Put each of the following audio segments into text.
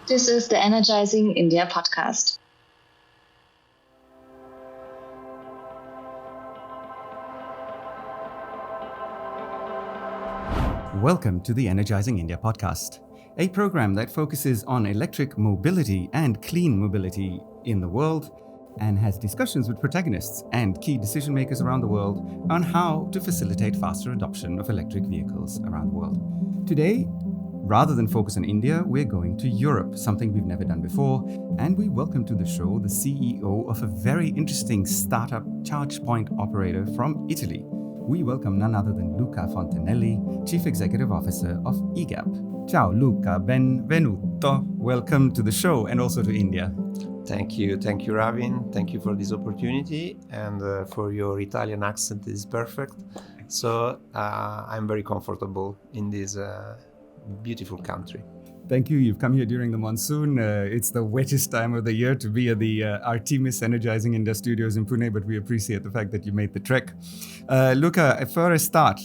This is the Energizing India podcast. Welcome to the Energizing India podcast, a program that focuses on electric mobility and clean mobility in the world and has discussions with protagonists and key decision makers around the world on how to facilitate faster adoption of electric vehicles around the world. Today, rather than focus on India, we're going to Europe, something we've never done before, and we welcome to the show the CEO of a very interesting startup charge point operator from Italy. We welcome none other than Luca Fontanelli, Chief Executive Officer of EGAP. Ciao Luca, benvenuto. Welcome to the show and also to India. Thank you, Ravin. Thank you for this opportunity and for your Italian accent is perfect. So I'm very comfortable in this beautiful country. Thank you. You've come here during the monsoon. It's the wettest time of the year to be at the Artemis Energizing India Studios in Pune, but we appreciate the fact that you made the trek. Luca, for a start,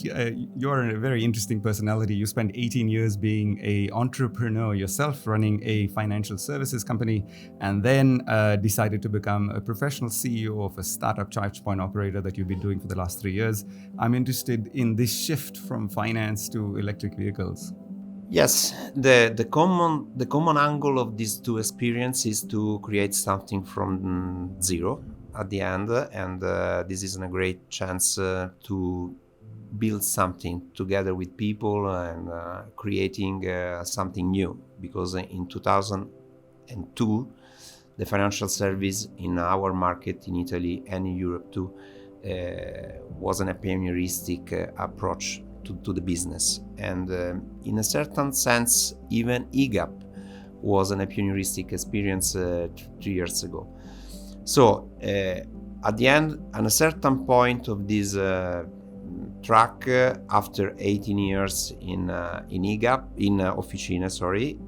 you're a very interesting personality. You spent 18 years being an entrepreneur yourself, running a financial services company, and then decided to become a professional CEO of a startup charge point operator that you've been doing for the last 3 years. I'm interested in this shift from finance to electric vehicles. Yes, the common angle of these two experiences is to create something from zero at the end, and this is a great chance to build something together with people and creating something new. Because in 2002, the financial service in our market in Italy and in Europe too was a pioneeristic approach to the business, and in a certain sense even EGAP was a pioneeristic experience 3 years ago. So at the end, at a certain point of this track, after 18 years in EGAP, in Officina,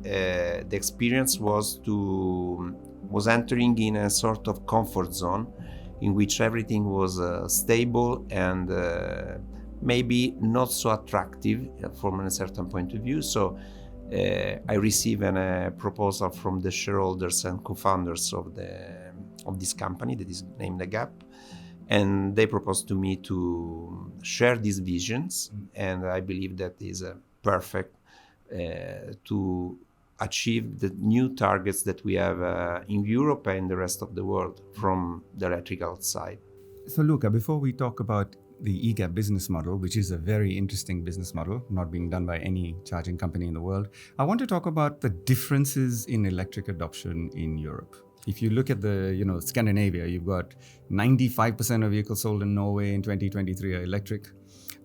the experience was entering in a sort of comfort zone in which everything was stable and maybe not so attractive from a certain point of view. So I received a proposal from the shareholders and co-founders of this company that is named EGAP, and they proposed to me to share these visions, and I believe that is perfect to achieve the new targets that we have in Europe and the rest of the world from the electrical side. So Luca, before we talk about the EGAP business model, which is a very interesting business model, not being done by any charging company in the world, I want to talk about the differences in electric adoption in Europe. If you look at Scandinavia, you've got 95% of vehicles sold in Norway in 2023 are electric.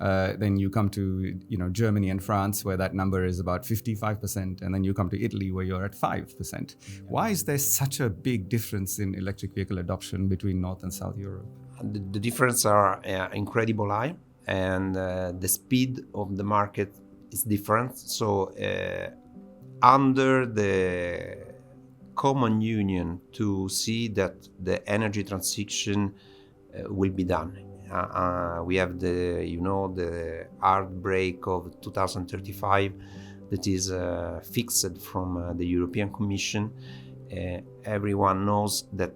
Then you come to Germany and France, where that number is about 55%, and then you come to Italy, where you're at 5%. Why is there such a big difference in electric vehicle adoption between North and South Europe? The difference are incredible high, and the speed of the market is different. So under the common union to see that the energy transition will be done. We have the hard brake of 2035 that is fixed from the European Commission. Everyone knows that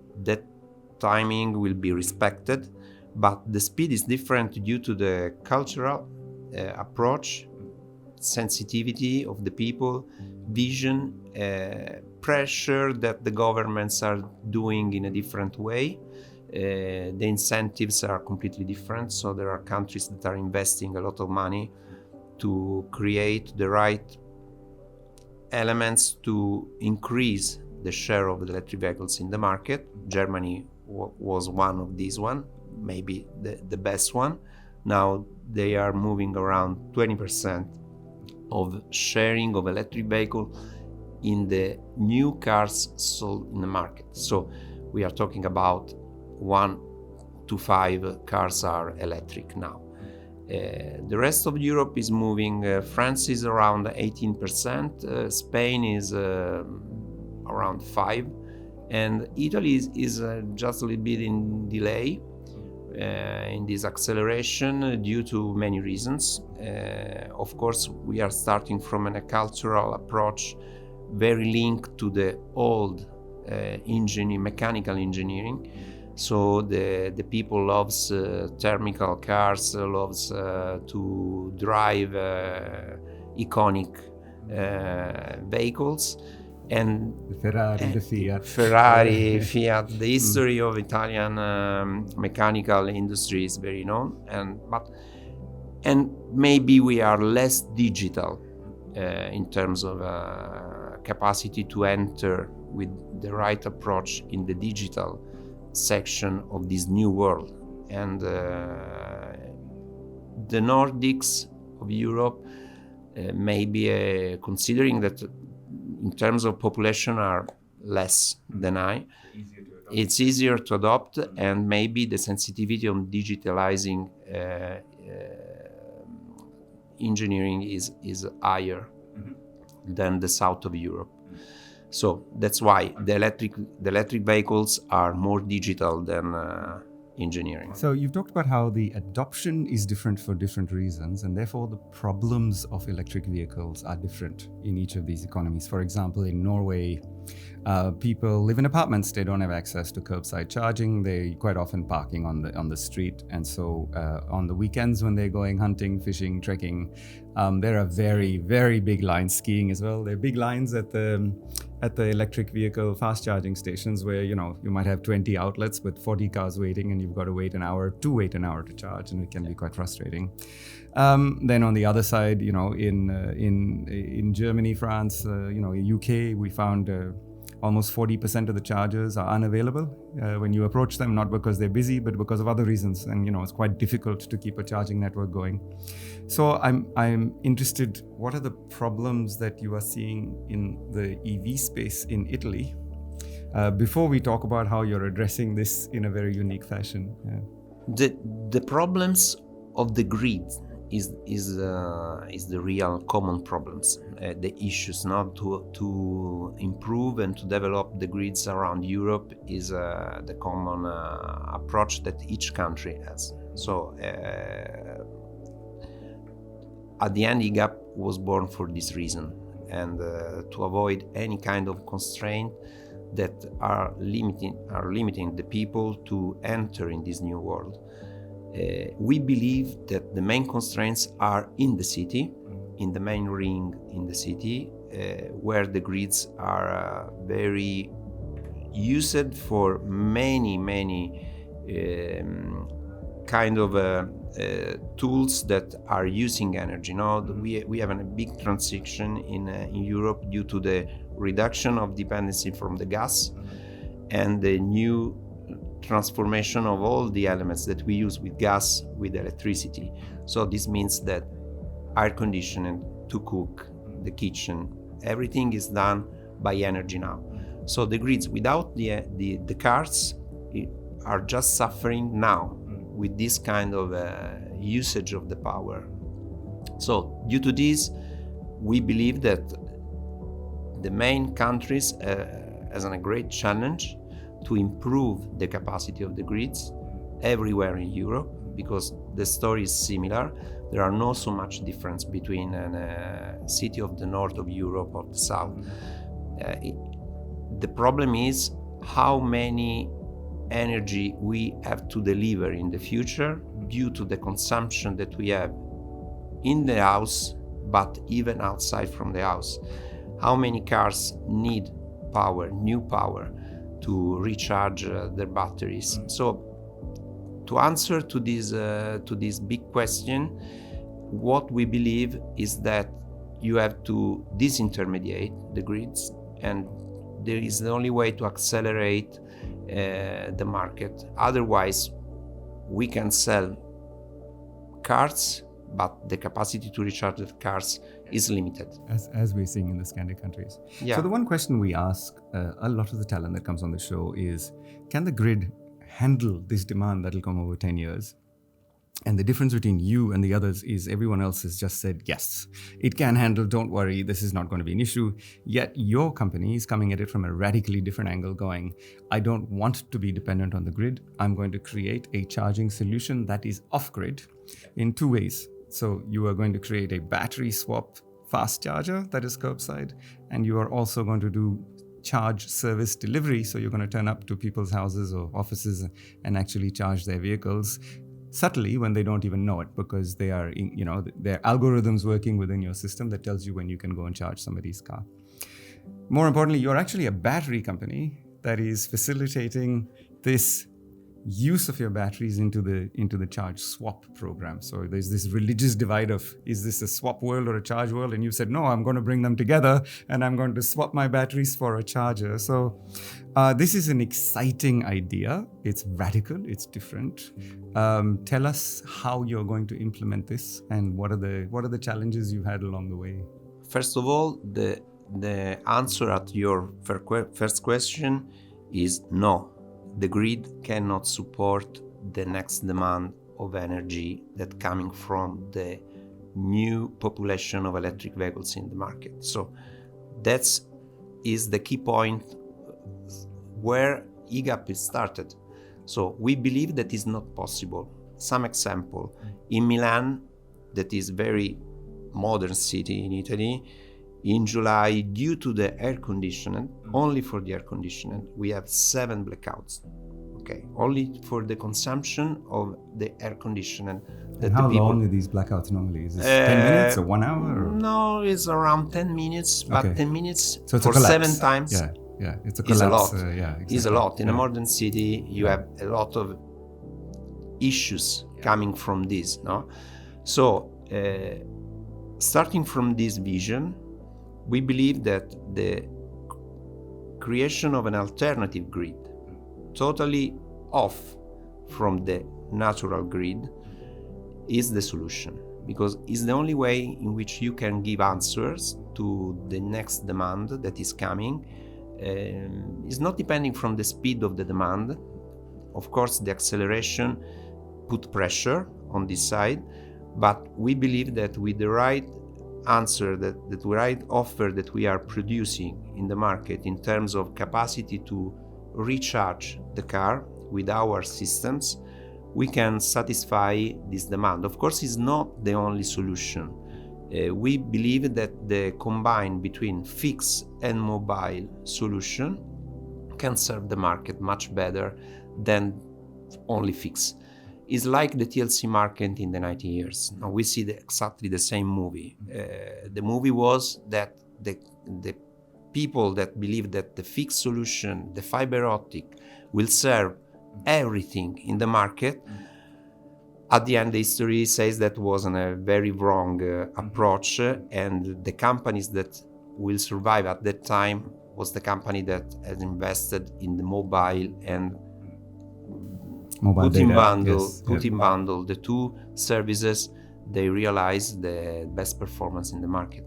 timing will be respected, but the speed is different due to the cultural approach, sensitivity of the people, vision, pressure that the governments are doing in a different way. The incentives are completely different, so there are countries that are investing a lot of money to create the right elements to increase the share of the electric vehicles in the market. Germany was one of these one, maybe the best one. Now they are moving around 20% of sharing of electric vehicle in the new cars sold in the market. So we are talking about 1 to 5 cars are electric now. The rest of Europe is moving. France is around 18%, Spain is around 5%, and Italy is just a little bit in delay in this acceleration due to many reasons. Of course, we are starting from a cultural approach very linked to the old mechanical engineering. So the people loves thermal cars, loves to drive iconic vehicles, and The Ferrari, the Fiat. Fiat. The history of Italian mechanical industry is very known, and maybe we are less digital in terms of capacity to enter with the right approach in the digital section of this new world. And the Nordics of Europe, maybe considering that in terms of population are less than it's easier to adopt, and maybe the sensitivity on digitalizing engineering is higher than the south of Europe. So that's why the electric vehicles are more digital than engineering. So you've talked about how the adoption is different for different reasons, and therefore the problems of electric vehicles are different in each of these economies. For example, in Norway, people live in apartments. They don't have access to curbside charging. They quite often parking on the street, and so on the weekends when they're going hunting, fishing, trekking, there are very, very big lines. Skiing as well. There are big lines at the electric vehicle fast charging stations where you might have 20 outlets with 40 cars waiting, and you've got to wait an hour to charge, and it can be quite frustrating. Then on the other side, in Germany, France, UK, we found almost 40% of the chargers are unavailable when you approach them, not because they're busy, but because of other reasons. And it's quite difficult to keep a charging network going. So I'm interested, what are the problems that you are seeing in the EV space in Italy? Before we talk about how you're addressing this in a very unique fashion. Yeah. The problems of the grid is the real common problems, the issues not to improve and to develop the grids around Europe is the common approach that each country has. So at the end, EGAP was born for this reason, and to avoid any kind of constraint that are limiting the people to enter in this new world. We believe that the main constraints are in the city, in the main ring in the city, where the grids are very used for many kind of tools that are using energy. Now we have a big transition in Europe due to the reduction of dependency from the gas and the new transformation of all the elements that we use with gas with electricity. So this means that air conditioning, to cook, the kitchen, everything is done by energy now. So the grids without the cars are just suffering now with this kind of usage of the power. So due to this, we believe that the main countries has a great challenge to improve the capacity of the grids everywhere in Europe, because the story is similar. There are not so much difference between a city of the north of Europe or the south. The problem is how many energy we have to deliver in the future due to the consumption that we have in the house, but even outside from the house. How many cars need power, new power, to recharge their batteries? So to answer to this big question, what we believe is that you have to disintermediate the grids, and there is the only way to accelerate the market. Otherwise, we can sell cars, but the capacity to recharge the cars is limited. As we're seeing in the Scandinavian countries. Yeah. So the one question we ask a lot of the talent that comes on the show is, can the grid handle this demand that will come over 10 years? And the difference between you and the others is everyone else has just said, yes, it can handle, don't worry, this is not going to be an issue. Yet your company is coming at it from a radically different angle, going, I don't want to be dependent on the grid. I'm going to create a charging solution that is off-grid in two ways. So you are going to create a battery swap fast charger that is curbside, and you are also going to do charge service delivery. So you're going to turn up to people's houses or offices and actually charge their vehicles subtly when they don't even know it, because they are, there are algorithms working within your system that tells you when you can go and charge somebody's car. More importantly, you're actually a battery company that is facilitating this use of your batteries into the charge swap program. So there's this religious divide of, is this a swap world or a charge world? And you said, no, I'm going to bring them together and I'm going to swap my batteries for a charger. So this is an exciting idea. It's radical, it's different. Tell us how you're going to implement this and what are the challenges you had along the way? First of all, the answer at your first question is no. The grid cannot support the next demand of energy that coming from the new population of electric vehicles in the market. So that is the key point where EGAP is started. So we believe that is not possible. Some example, in Milan, that is very modern city in Italy, in July, due to the air conditioning, only for the air conditioning, we have 7 blackouts. Okay, only for the consumption of the air conditioning. And how long are these blackouts normally? Is this 10 minutes or 1 hour? Or? No, it's around 10 minutes, but okay. 10 minutes so it's for 7 times. Yeah, it's a collapse. Is a lot. Exactly. Is a lot. In a modern city, you have a lot of issues coming from this. No, so starting from this vision, we believe that the creation of an alternative grid, totally off from the natural grid, is the solution, because it's the only way in which you can give answers to the next demand that is coming. It's not depending from the speed of the demand. Of course, the acceleration put pressure on this side, but we believe that with the right answer, that the right offer that we are producing in the market in terms of capacity to recharge the car with our systems, we can satisfy this demand. Of course, it's not the only solution. We believe that the combine between fixed and mobile solution can serve the market much better than only fixed. It's like the TLC market in the 90 years. Now we see exactly the same movie. The movie was that the people that believe that the fixed solution, the fiber optic, will serve everything in the market. At the end, the history says that was a very wrong approach, and the companies that will survive at that time was the company that has invested in the mobile and put in bundle the two services. They realize the best performance in the market.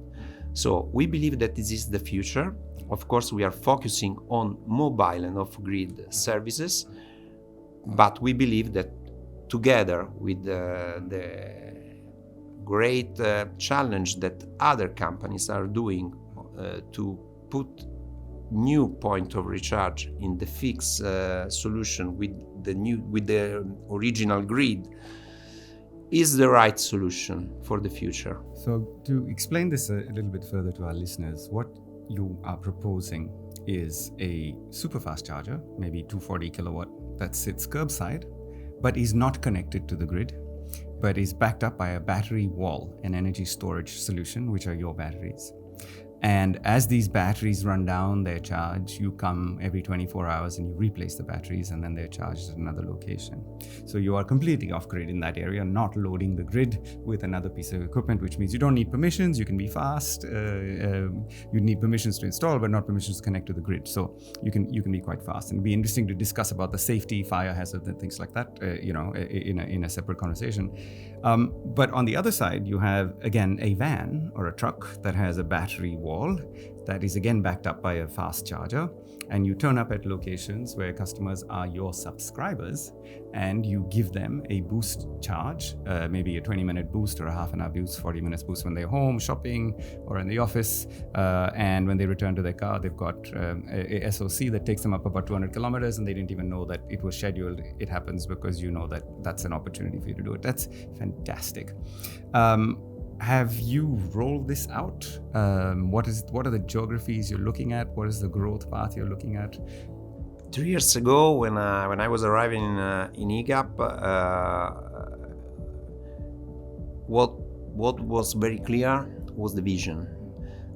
So we believe that this is the future. Of course, we are focusing on mobile and off-grid services, but we believe that together with the great challenge that other companies are doing to put new point of recharge in the fixed solution with the original grid, is the right solution for the future. So to explain this a little bit further to our listeners, what you are proposing is a super fast charger, maybe 240 kilowatt, that sits curbside, but is not connected to the grid, but is backed up by a battery wall, an energy storage solution, which are your batteries. And as these batteries run down their charge, you come every 24 hours and you replace the batteries, and then they're charged at another location. So you are completely off-grid in that area, not loading the grid with another piece of equipment, which means you don't need permissions, you can be fast. You need permissions to install, but not permissions to connect to the grid. So you can be quite fast. And it'd be interesting to discuss about the safety, fire hazard, and things like that, in a separate conversation. But on the other side, you have, again, a van or a truck that has a battery wall that is again backed up by a fast charger, and you turn up at locations where customers are your subscribers and you give them a boost charge, maybe a 20-minute boost or a half an hour boost, 40 minutes boost when they're home shopping or in the office, and when they return to their car, they've got a SOC that takes them up about 200 kilometers and they didn't even know that it was scheduled. It happens because you know that that's an opportunity for you to do it. That's fantastic. Have you rolled this out? What are the geographies you're looking at? What is the growth path you're looking at? 2 years ago, when I was arriving in EGAP, what was very clear was the vision.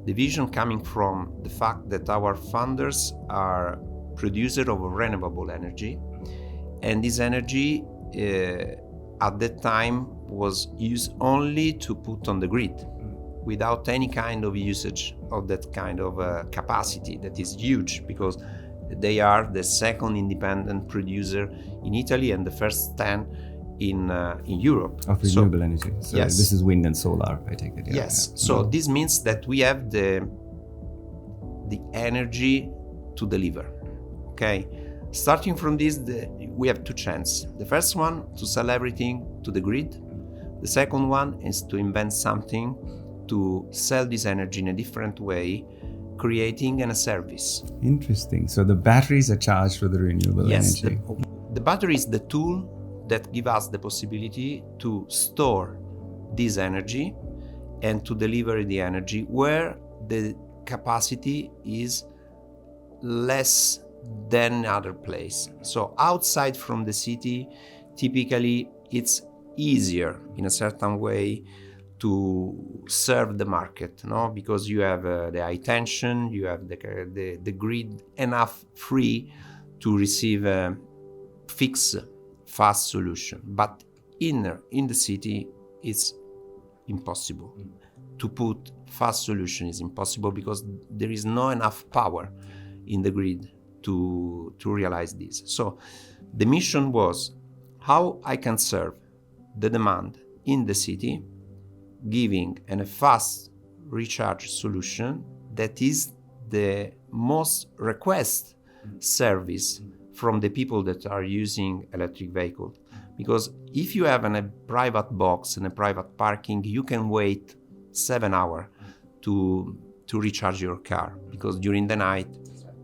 The vision coming from the fact that our founders are producers of renewable energy, and this energy at that time was used only to put on the grid, without any kind of usage of that kind of capacity that is huge, because they are the second independent producer in Italy and the first 10 in Europe. Of renewable energy. So yes. This is wind and solar, I take it. Yeah. Yes. Yeah. So this means that we have the energy to deliver. Okay. Starting from this, we have two chances. The first one, to sell everything to the grid. The second one is to invent something to sell this energy in a different way, creating a service. Interesting. So the batteries are charged for the renewable energy. The battery is the tool that gives us the possibility to store this energy and to deliver the energy where the capacity is less than other place. So outside from the city, typically it's easier in a certain way to serve the market, no? Because you have the high tension, you have the grid enough free to receive a fixed, fast solution. But in the city, it's impossible. To put fast solution is impossible because there is not enough power in the grid to realize this. So the mission was how I can serve the demand in the city, giving a fast recharge solution that is the most requested service from the people that are using electric vehicles. Because if you have a private box and a private parking, you can wait 7 hours to recharge your car, because during the night,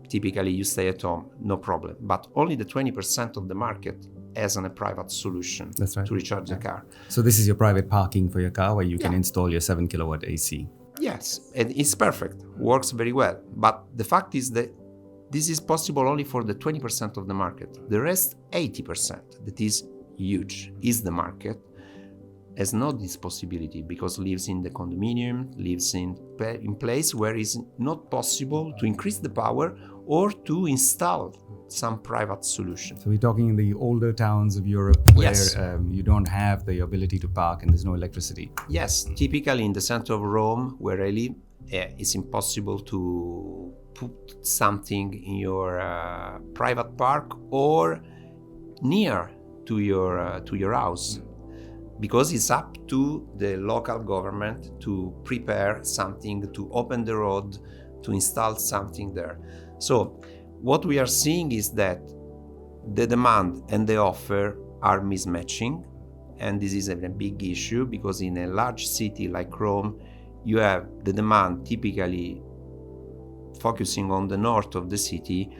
typically you stay at home, no problem. But only the 20% of the market has a private solution to recharge the car. So this is your private parking for your car where you can install your 7 kilowatt AC. Yes, and it's perfect, works very well. But the fact is that this is possible only for the 20% of the market. The rest, 80%, that is huge, is the market, has not this possibility because lives in the condominium, lives in place where it's not possible to increase the power or to install some private solution. So we're talking in the older towns of Europe where you don't have the ability to park and there's no electricity. Yes, typically in the center of Rome where I live, it's impossible to put something in your private park or near to your house, because it's up to the local government to prepare something, to open the road, to install something there. So what we are seeing is that the demand and the offer are mismatching, and this is a big issue because in a large city like Rome, you have the demand typically focusing on the north of the city,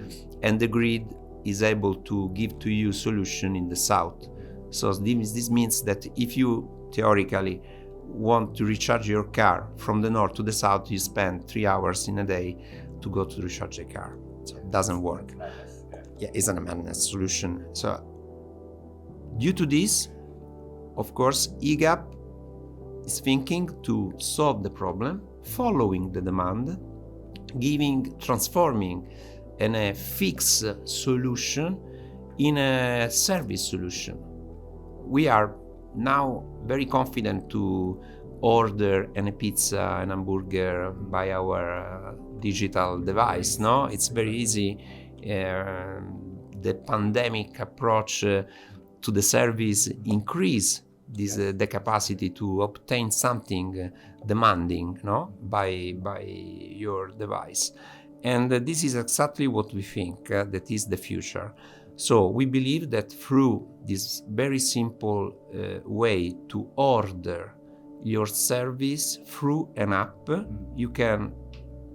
and the grid is able to give to you solution in the south. So this means that if you theoretically want to recharge your car from the north to the south, you spend 3 hours in a day to go to recharge the car. So it doesn't work. Yeah, it's a madness solution. So due to this, of course, EGAP is thinking to solve the problem, following the demand, transforming a fixed solution in a service solution. We are now very confident to order a pizza, an hamburger by our digital device. No, it's very easy. The pandemic approach to the service increase the capacity to obtain something demanding, no, by your device. And this is exactly what we think that is the future. So we believe that through this very simple way to order your service through an app, you can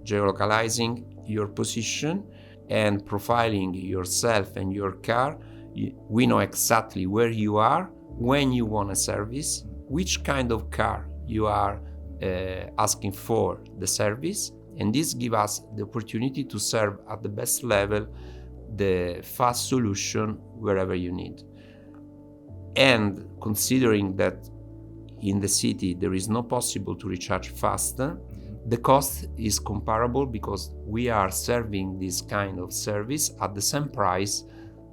geolocalizing your position and profiling yourself and your car. We know exactly where you are, when you want a service, which kind of car you are asking for the service, and this gives us the opportunity to serve at the best level the fast solution wherever you need. And considering that in the city there is no possible to recharge faster, the cost is comparable because we are serving this kind of service at the same price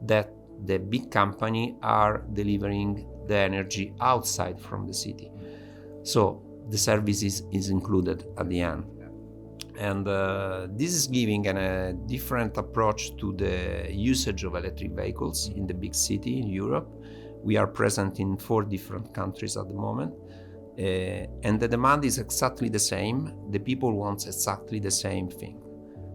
that the big company are delivering the energy outside from the city. So the service is included at the end. And this is giving a different approach to the usage of electric vehicles in the big city in Europe. We are present in 4 different countries at the moment. And the demand is exactly the same. The people want exactly the same thing.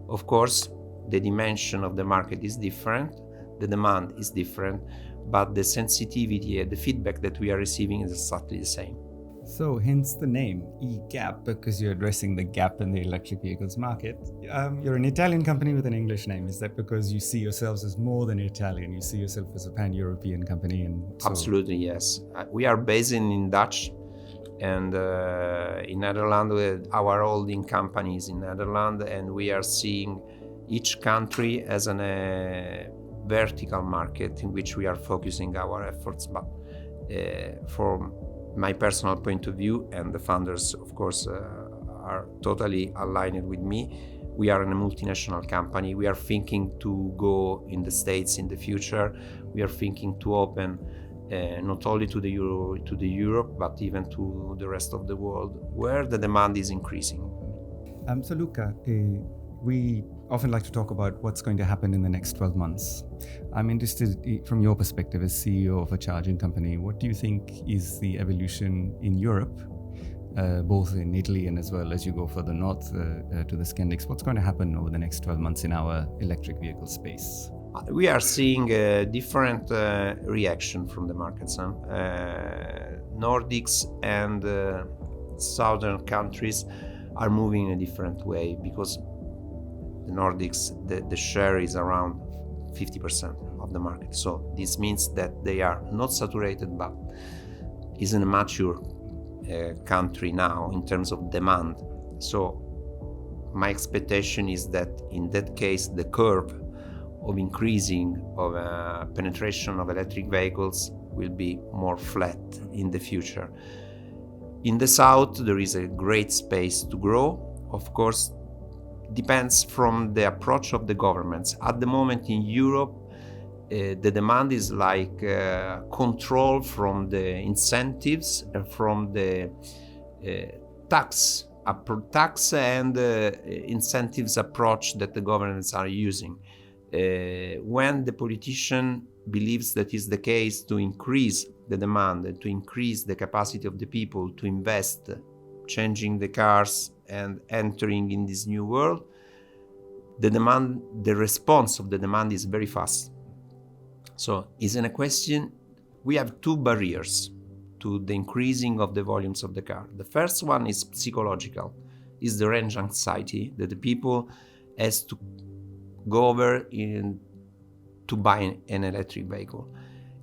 Of course, the dimension of the market is different, the demand is different, but the sensitivity and the feedback that we are receiving is exactly the same. So hence the name, eGap, because you're addressing the gap in the electric vehicles market. You're an Italian company with an English name. Is that because you see yourselves as more than Italian? You see yourself as a pan-European company? Absolutely, yes. We are based in Dutch, and in Netherlands, our holding company is in Netherlands, and we are seeing each country as a vertical market in which we are focusing our efforts. But from my personal point of view, and the founders, of course, are totally aligned with me, we are a multinational company. We are thinking to go in the States in the future. We are thinking to open not only to the Europe, but even to the rest of the world, where the demand is increasing. So Luca, we often like to talk about what's going to happen in the next 12 months. I'm interested from your perspective as CEO of a charging company, what do you think is the evolution in Europe, both in Italy and as well as you go further north to the Scandics? What's going to happen over the next 12 months in our electric vehicle space? We are seeing a different reaction from the markets. Nordics and southern countries are moving in a different way because the Nordics, the share is around 50% of the market. So this means that they are not saturated, but is in a mature country now in terms of demand. So my expectation is that in that case, the curve of increasing of penetration of electric vehicles will be more flat in the future. In the south, there is a great space to grow. Of course, depends from the approach of the governments. At the moment in Europe, the demand is like control from the incentives, from the tax and incentives approach that the governments are using. When the politician believes that is the case to increase the demand and to increase the capacity of the people to invest, changing the cars and entering in this new world, the response of the demand is very fast. So isn't a question, we have 2 barriers to the increasing of the volumes of the car. The first one is psychological, is the range anxiety that the people has to go over to buy an electric vehicle.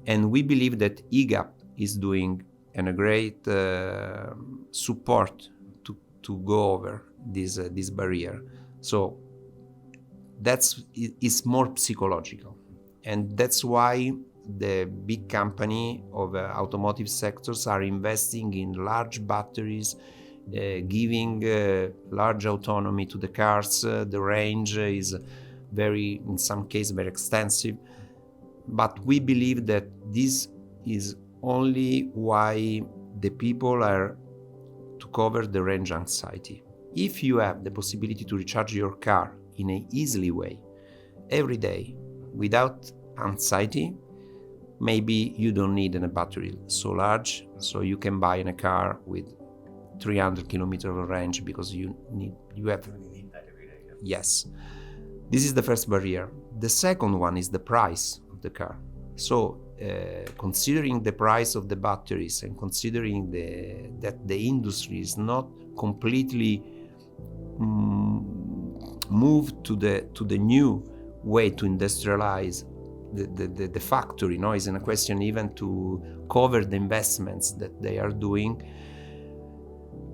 And we believe that eGap is doing a great support to go over this barrier. So it's more psychological. And that's why the big company of automotive sectors are investing in large batteries, giving large autonomy to the cars. The range is in some cases, very extensive. But we believe that this is only why the people are to cover the range anxiety. If you have the possibility to recharge your car in an easy way, every day, without anxiety, maybe you don't need a battery so large, so you can buy a car with 300 kilometers of range because you have. Need that every day. Yes. This is the first barrier. The second one is the price of the car. So, considering the price of the batteries and considering that the industry is not completely moved to the new way to industrialize the factory, isn't a question even to cover the investments that they are doing.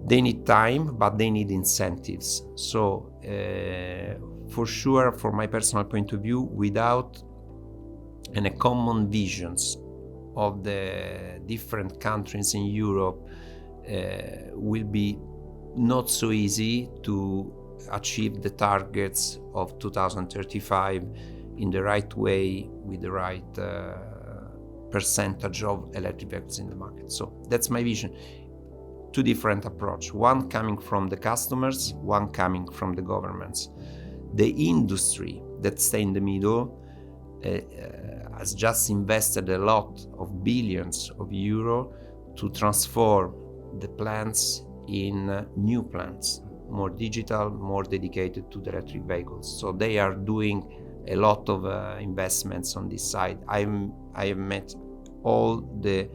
They need time, but they need incentives. So for sure, from my personal point of view, without a common visions of the different countries in Europe, will be not so easy to achieve the targets of 2035 in the right way, with the right percentage of electric vehicles in the market. So that's my vision. Two different approach, one coming from the customers, one coming from the governments. The industry that stay in the middle has just invested a lot of billions of euro to transform the plants in new plants, more digital, more dedicated to the electric vehicles. So they are doing a lot of investments on this side. I have met all the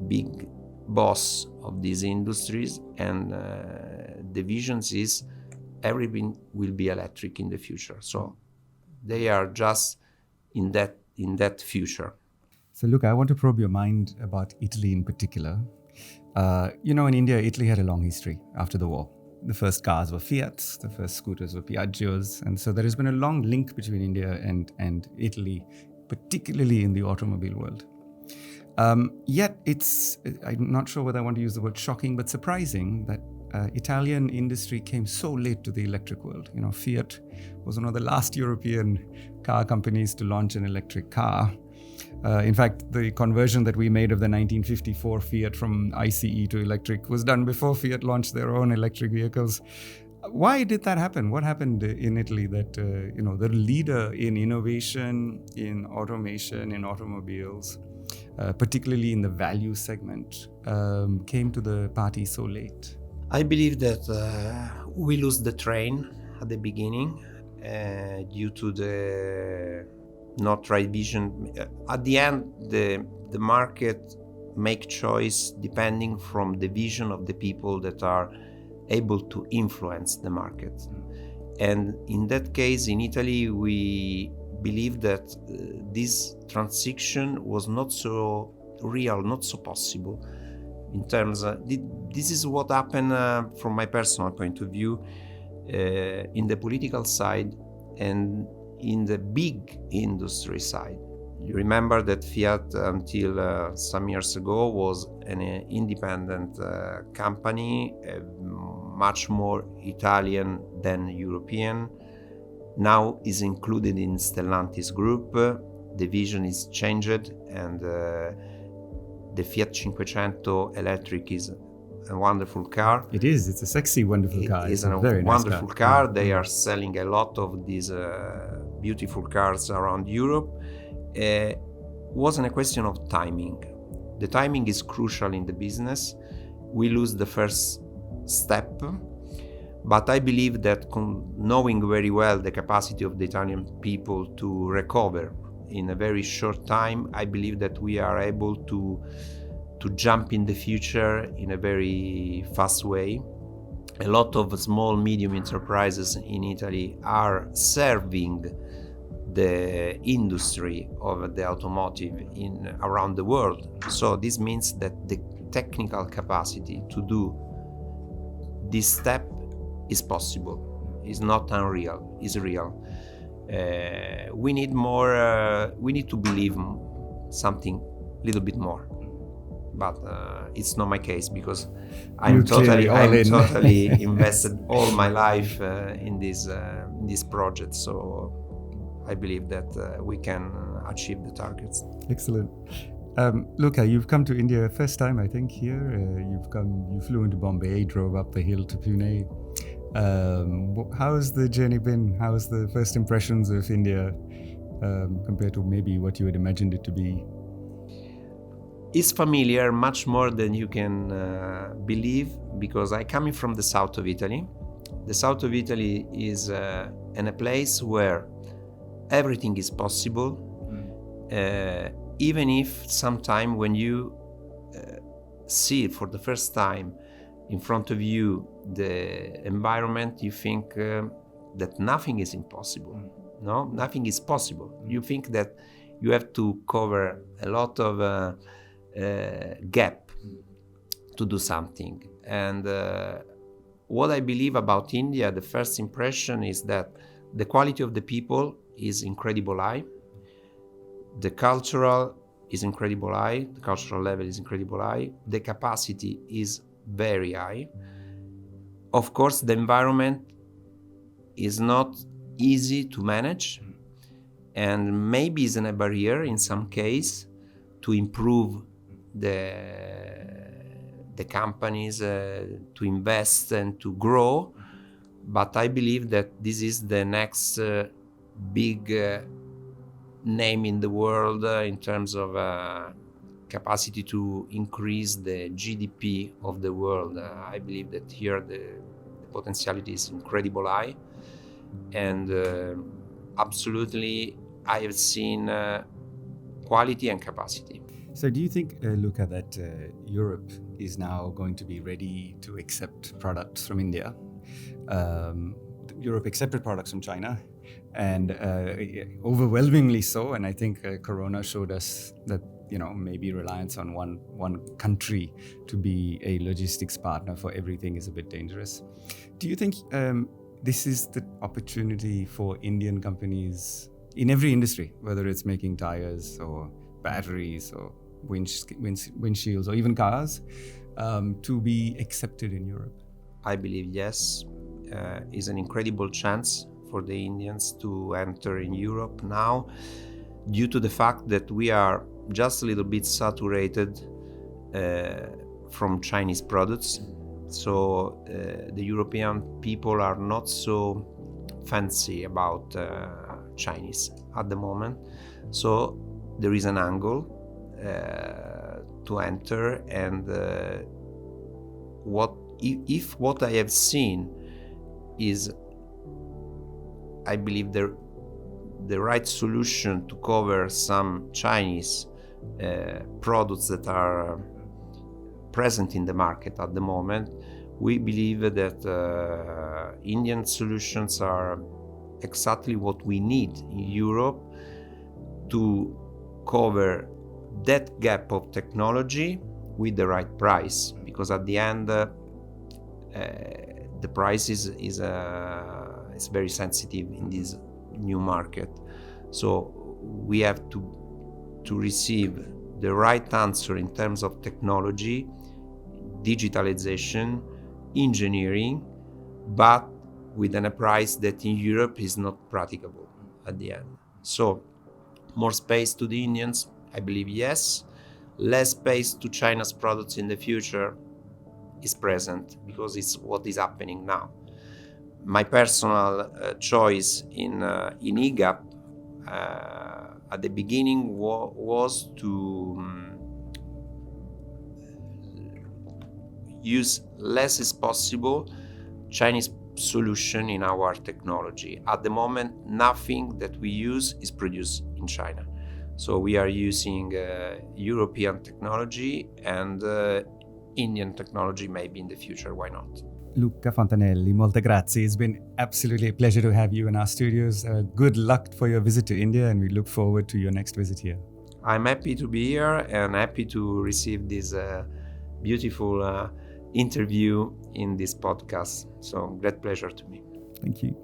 big boss of these industries, and the visions is everything will be electric in the future. So they are just in that future. So Luca, I want to probe your mind about Italy in particular. In India, Italy had a long history after the war. The first cars were Fiats, the first scooters were Piaggios, and so there has been a long link between India and Italy, particularly in the automobile world. Yet I'm not sure whether I want to use the word shocking, but surprising that Italian industry came so late to the electric world. Fiat was one of the last European car companies to launch an electric car. In fact, the conversion that we made of the 1954 Fiat from ICE to electric was done before Fiat launched their own electric vehicles. Why did that happen? What happened in Italy that the leader in innovation, in automation, in automobiles, particularly in the value segment, came to the party so late? I believe that we lose the train at the beginning due to the not right vision. At the end, the market make choice depending from the vision of the people that are able to influence the market. And in that case, in Italy, we believe that this transition was not so real, not so possible. In terms of, this is what happened from my personal point of view in the political side and in the big industry side. You remember that Fiat until some years ago was an independent company, much more Italian than European. Now is included in Stellantis group. The vision is changed, and the Fiat 500 electric is a wonderful car. It is. It's a sexy, wonderful car. It's a very wonderful nice car. They are selling a lot of these beautiful cars around Europe. Wasn't a question of timing. The timing is crucial in the business. We lose the first step, but I believe that knowing very well the capacity of the Italian people to recover in a very short time, I believe that we are able to jump in the future in a very fast way. A lot of small, medium enterprises in Italy are serving the industry of the automotive around the world. So this means that the technical capacity to do this step is possible. It's not unreal, it's real. We need more, we need to believe something a little bit more. But it's not my case, because I'm totally invested all my life in this project. So I believe that we can achieve the targets. Excellent. Luca, you've come to India first time, I think, here. You flew into Bombay, drove up the hill to Pune. How's the journey been? How's the first impressions of India compared to maybe what you had imagined it to be? It's familiar, much more than you can believe, because I'm coming from the south of Italy. The south of Italy is in a place where everything is possible, even if sometime when you see for the first time in front of you the environment, you think that nothing is impossible. No, nothing is possible. You think that you have to cover a lot of gap to do something. And what I believe about India, the first impression is that the quality of the people is incredibly high. The cultural is incredibly high. The cultural level is incredibly high. The capacity is very high. Of course, the environment is not easy to manage, and maybe is a barrier in some case to improve the companies, to invest and to grow. But I believe that this is the next big name in the world in terms of capacity to increase the GDP of the world. I believe that here the potentiality is incredibly high, and absolutely I have seen quality and capacity. So do you think, Luca, that Europe is now going to be ready to accept products from India? Europe accepted products from China, and overwhelmingly so. And I think Corona showed us that maybe reliance on one country to be a logistics partner for everything is a bit dangerous. Do you think this is the opportunity for Indian companies in every industry, whether it's making tires or batteries or windshields or even cars, to be accepted in Europe? I believe yes, is an incredible chance for the Indians to enter in Europe now, due to the fact that we are just a little bit saturated from Chinese products. So the European people are not so fancy about Chinese at the moment. So there is an angle to enter, and if what I have seen is, I believe, the right solution to cover some Chinese products that are present in the market at the moment, we believe that Indian solutions are exactly what we need in Europe to cover that gap of technology with the right price, because at the end the price is very sensitive in this new market. So we have to receive the right answer in terms of technology, digitalization, engineering, but within a price that in Europe is not practicable at the end. So more space to the Indians, I believe yes. Less space to China's products in the future is present, because it's what is happening now. My personal choice in EGAP at the beginning was to use less as possible Chinese solution in our technology. At the moment, nothing that we use is produced in China. So we are using European technology and Indian technology maybe in the future, why not? Luca Fontanelli, molte grazie. It's been absolutely a pleasure to have you in our studios. Good luck for your visit to India, and we look forward to your next visit here. I'm happy to be here and happy to receive this beautiful interview in this podcast. So great pleasure to me. Thank you.